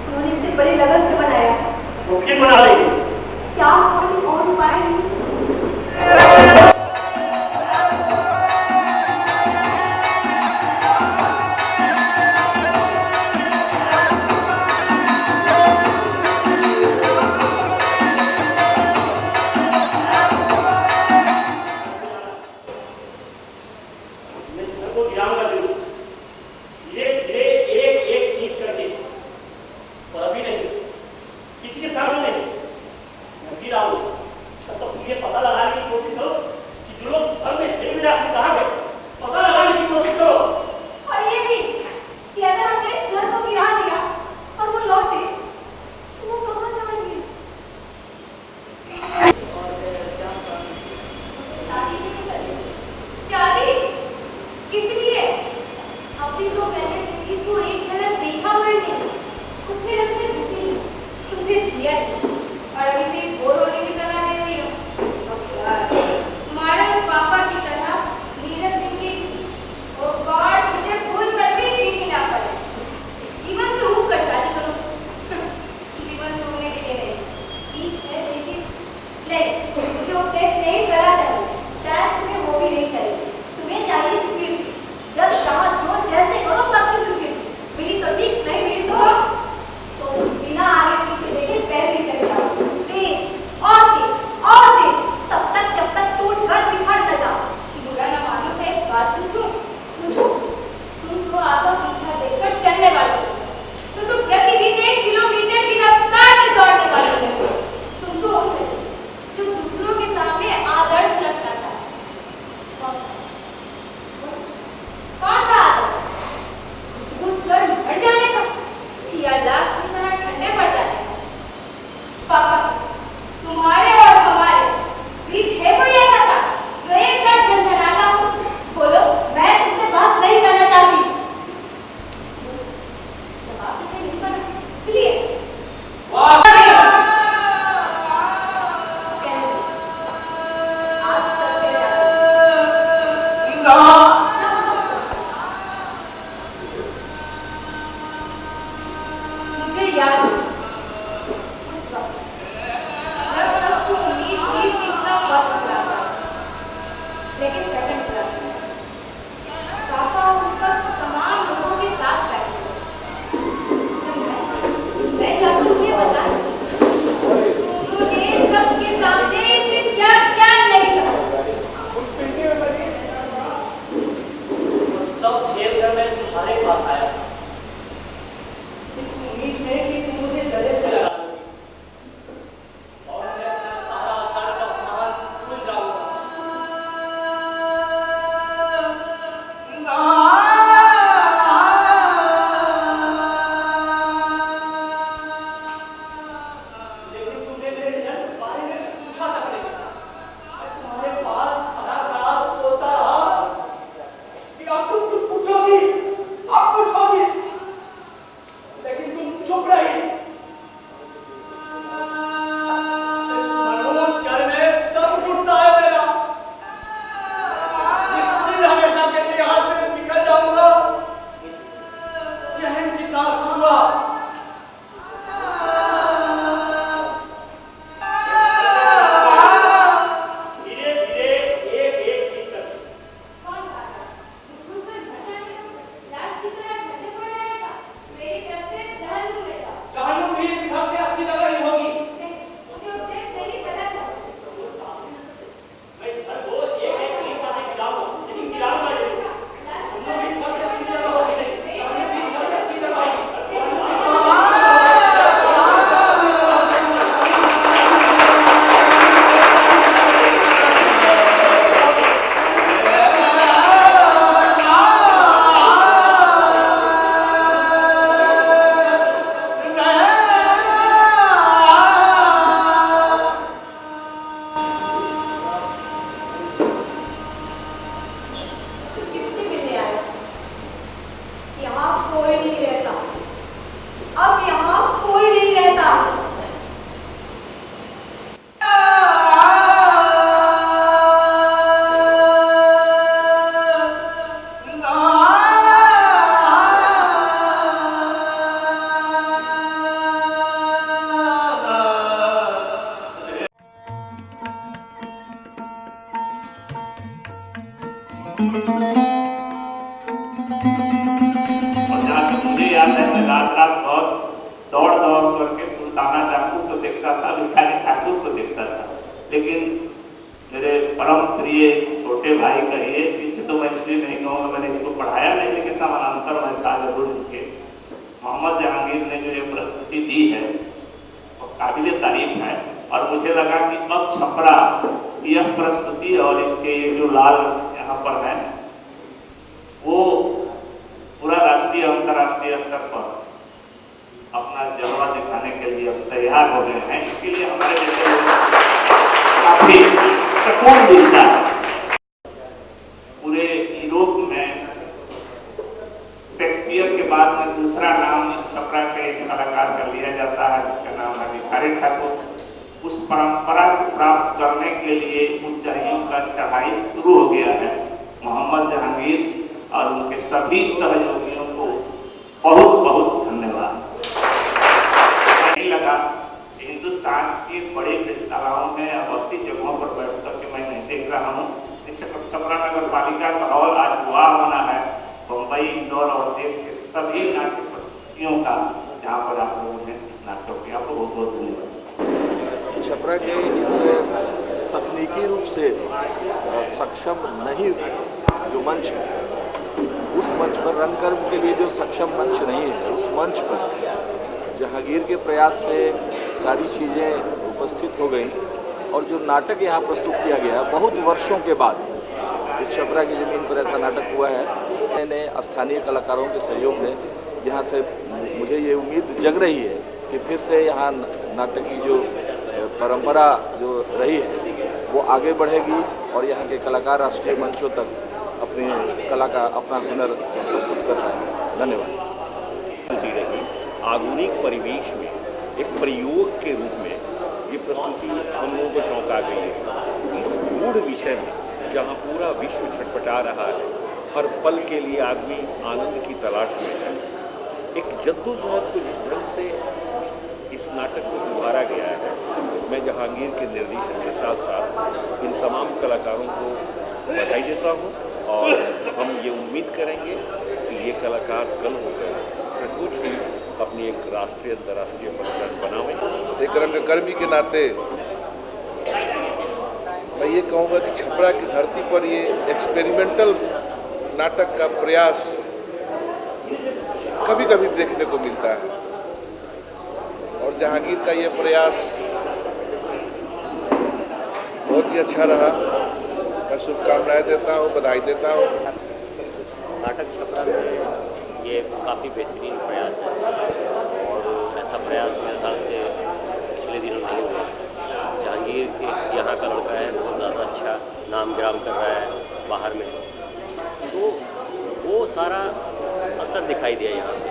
उन्होंने तुमको गिराऊंगा जरूर। धीरे धीरे एक एक ईंट करके, और अभी नहीं, किसी के सामने नहीं, मैं भी आऊंगा। तब तक तुम ये पता लगाने की कोशिश करो कि जो लोग घर में थे मेरे आदमी कहाँ गए, पता लगाने की कोशिश करो। और ये भी कि अगर हमने इस घर को गिरा दिया और वो लौटे तो वो कहाँ जाएंगे? शादी किस लिए? अभी तो मैंने जिंदगी को एक झलक देखा मरने, उसने रखने भूखी तुमसे दिया और अभी से बोर होने की सलाह दे रही हो। मॉडर्न पापा की तरह नीरज जिंदगी, ओ गॉड, मुझे भूल कर भी जीनी ना पड़े। जीवन तो रूप कर शादी करो। जीवन तो होने के लिए नहीं। ठीक है, लेकिन नहीं, मुझे उपदेश नहीं सलाह चाहिए। शायद तुम्हें वो भी नहीं चाहिए। तुम्हें चाहिए स्वीकृति। जब जहाँ जो जैसे करो तब की स्वीकृति। मिली तो ठीक, नहीं मिली तो बिना आगे पीछे देखे पैर भी चले जाओ। तेज और तेज तब तक जब तक टूट कर बिखर न जाओ। बुरा ना मानो तो एक बात पूछूं? तुम तो आगे पीछा देखकर चलने वाले हो, तो तुम प्रतिदिन 1 किलोमीटर की रफ्तार से दौड़ने वाले हो। तुम तो वो थे जो दूसरों के सामने आदर्श रखना चाहते। कौन था आदर्श? घुट कर मर जाने का या लाश की तरह ठंडे पड़ जाने का? पापा, तुम्हारे और हमारे बीच है कोई ऐसा था जो एक साथ झंझनाता हो? बोलो। मैं तुमसे बात नहीं करना चाहती। जवाब देते नहीं करना, इसलिए आज तक मुझे याद है उस वक्त जब सबको उम्मीद थी कि इसका फर्स्ट क्लास है, लेकिन सेकंड क्लास है। पापा उस वक्त तमाम लोगों के साथ बैठे थे। जब मैं जाकर उन्हें बताया, उन्होंने सबके सामने इसे क्या क्या नहीं कहा। सब झेल कर मैं तुम्हारे पास आया था, इस उम्मीद में कि तुम मुझे गले से लगा दोगी और मैं अपना सारा घर का अपमान भूल जाऊंगा। लेकिन तुमने मेरे निधन के बारे में पूछा तक नहीं। मैं तुम्हारे पास खड़ा खड़ा सोता रहा कि अब तुम कुछ पूछोगी, अब पूछोगी, लेकिन तुम चुप रही। इस मनोज घर में दम घुटता है मेरा। जिस दिन हमेशा के लिए हाथ से निकल जाऊंगा, चैन की सांस लूंगा। धीरे धीरे एक एक ईंट करके, कौन था? घुट कर मर जाने का, लाश की तरह ठंडे पड़ जाने का, मेरी तरफ से जहन्नुम में जाओ। जहन्नुम भी इस घर से अच्छी जगह ही होगी। नहीं, मुझे उपदेश नहीं पता था। मैं इस घर को एक एक ईंट करके गिराऊंगा, लेकिन गिराऊंगा जरूर। जहन्नुम भी इस घर से अच्छी जगह होगी नहीं, जहन्नुम भी इस घर से अच्छी जगह होगी। किससे मिलने आया? यहाँ कोई नहीं रहता। अब यहाँ कोई नहीं रहता। और जहाँ तक मुझे याद है, मैं रात रात बहुत दौड़ दौड़ करके सुल्ताना ठाकुर को देखता था, भिखारी ठाकुर को देखता था। लेकिन मेरे परम प्रिय छोटे भाई कहिए, शिष्य तो मैं इसलिए नहीं कहूँगा, मैंने इसको उनके मोहम्मद जहांगीर ने जो ये प्रस्तुति दी है वो काबिल तारीफ है। और मुझे लगा कि अब छपरा यह प्रस्तुति और इसके ये जो लाल यहाँ पर है वो पूरा राष्ट्रीय अंतर्राष्ट्रीय स्तर पर अपना जलवा दिखाने के लिए अब तैयार हो गए हैं। इसके लिए हमारे जैसे लोग काफी सुकून मिलता है। पूरे यूरोप में शेक्सपियर के बाद में दूसरा नाम इस छपरा के एक कलाकार का लिया जाता है जिसका नाम है भिखारी ठाकुर। उस परंपरा को प्राप्त करने के लिए ऊंचाइयों का चढ़ाई शुरू हो गया है। मोहम्मद जहांगीर और उनके सभी सहयोगियों को बहुत बहुत धन्यवाद। नहीं लगा कि हिंदुस्तान के बड़े तालाबों में और ऐसी जगहों पर बैठ करके मैं नहीं देख रहा हूँ। छपरा नगर पालिका का हॉल आज हुआ होना है बम्बई, इंदौर और देश के सभी नाट्य प्रस्तुतियों का, जहाँ पर आप लोगों ने इस नाटक किया। आपको बहुत बहुत धन्यवाद। छपरा के इस तकनीकी रूप से सक्षम नहीं जो मंच है, उस मंच पर रंगकर्म के लिए जो सक्षम मंच नहीं है, उस मंच पर जहांगीर के प्रयास से सारी चीज़ें उपस्थित हो गई और जो नाटक यहाँ प्रस्तुत किया गया बहुत वर्षों के बाद इस छपरा की ज़मीन पर ऐसा नाटक हुआ है। मैंने स्थानीय कलाकारों के सहयोग में यहाँ से मुझे ये उम्मीद जग रही है कि फिर से यहाँ नाटक की जो परंपरा जो रही है वो आगे बढ़ेगी और यहाँ के कलाकार राष्ट्रीय मंचों तक अपनी कला का अपना हुनर प्रस्तुत कर पाएंगे। धन्यवाद। आधुनिक परिवेश में एक प्रयोग के रूप में ये प्रस्तुति हम लोगों को चौंका गई है। इस गूढ़ विषय में जहाँ पूरा विश्व छटपटा रहा है, हर पल के लिए आदमी आनंद की तलाश में है, एक जद्दोजहद को जिस ढंग से इस नाटक को उभारा गया है, मैं जहांगीर के निर्देशन के साथ साथ इन तमाम कलाकारों को बधाई देता हूँ और हम ये उम्मीद करेंगे कि ये कलाकार कल होकर सचमुच ही अपनी एक राष्ट्रीय अंतर्राष्ट्रीय पहचान बनावें। एक रंगकर्मी के नाते मैं ये कहूँगा कि छपरा की धरती पर ये एक्सपेरिमेंटल नाटक का प्रयास कभी कभी देखने को मिलता है और जहांगीर का ये प्रयास बहुत ही अच्छा रहा। मैं शुभकामनाएं देता हूँ, बधाई देता हूँ। नाटक छपरा में ये काफ़ी बेहतरीन प्रयास है और ऐसा प्रयास मेरे ख्याल से पिछले दिनों नहीं हुआ। जहांगीर के यहाँ का लड़का है, बहुत ज़्यादा अच्छा नाम ग्राम कर रहा है बाहर में, तो वो सारा असर दिखाई दिया यहाँ पे,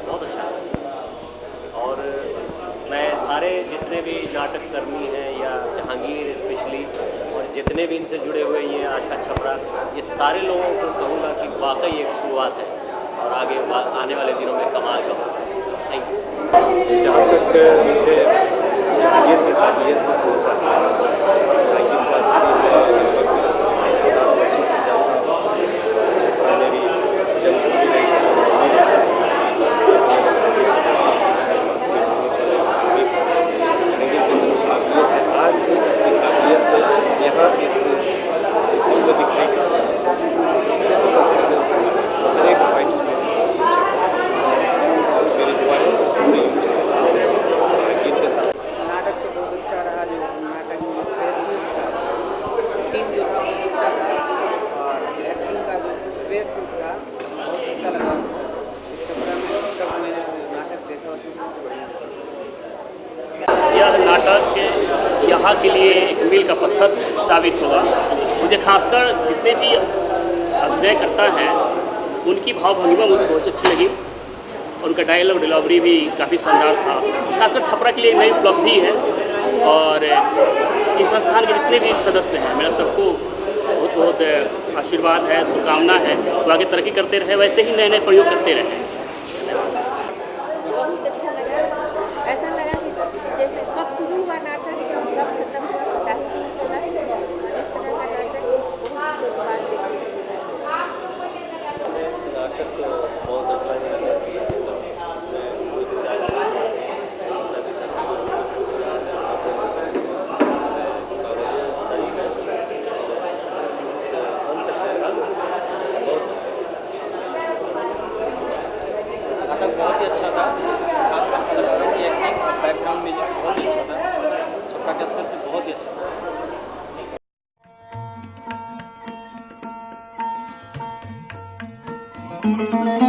बहुत अच्छा। और मैं सारे जितने भी नाटक कर्मी हैं या जहांगीर स्पेशली और जितने भी इनसे जुड़े हुए ये आशा छपरा, ये सारे लोगों को कहूँगा कि वाकई एक शुरुआत है और आगे आने वाले दिनों में कमाल का होगा। Thank you. जहाँ तक मुझे जहांगीर की काबिलियत का भरोसा था, जहांगीर का छपरा में भी जल्द आज उसकी काबिलियत यहाँ इस फिल्म में दिखाई हर एक पॉइंट्स में मेरी गीत के साथ नाटक तो बहुत अच्छा रहा। जो नाटक में फ्रेशनेस था, टीम जो था बहुत अच्छा था और एक्टिंग का जो फ्रेशनेस था बहुत अच्छा लगा। इस छपरा में जब मैंने नाटक देखा उसमें सबसे बढ़िया यह नाटक यहाँ के लिए एक मील का पत्थर साबित होगा। मुझे खासकर जितने भी अभिनय करता है उनकी भाव भंगिमा मुझे बहुत अच्छी लगी। उनका डायलॉग डिलीवरी भी काफ़ी शानदार था। खासकर छपरा के लिए एक नई उपलब्धि है और इस संस्थान के जितने भी सदस्य हैं मेरा सबको बहुत बहुत आशीर्वाद है, शुभकामना है। वो आगे तरक्की करते रहे, वैसे ही नए नए प्रयोग करते रहे। बहुत अच्छा लगा। ऐसा लगा कि जैसे कब शुरू हुआ नाटक कब खत्म हुआ पता ही नहीं चला। इस तरह का नाटक बहुत बार देखने को मिला। नाटक बहुत अच्छा है। है।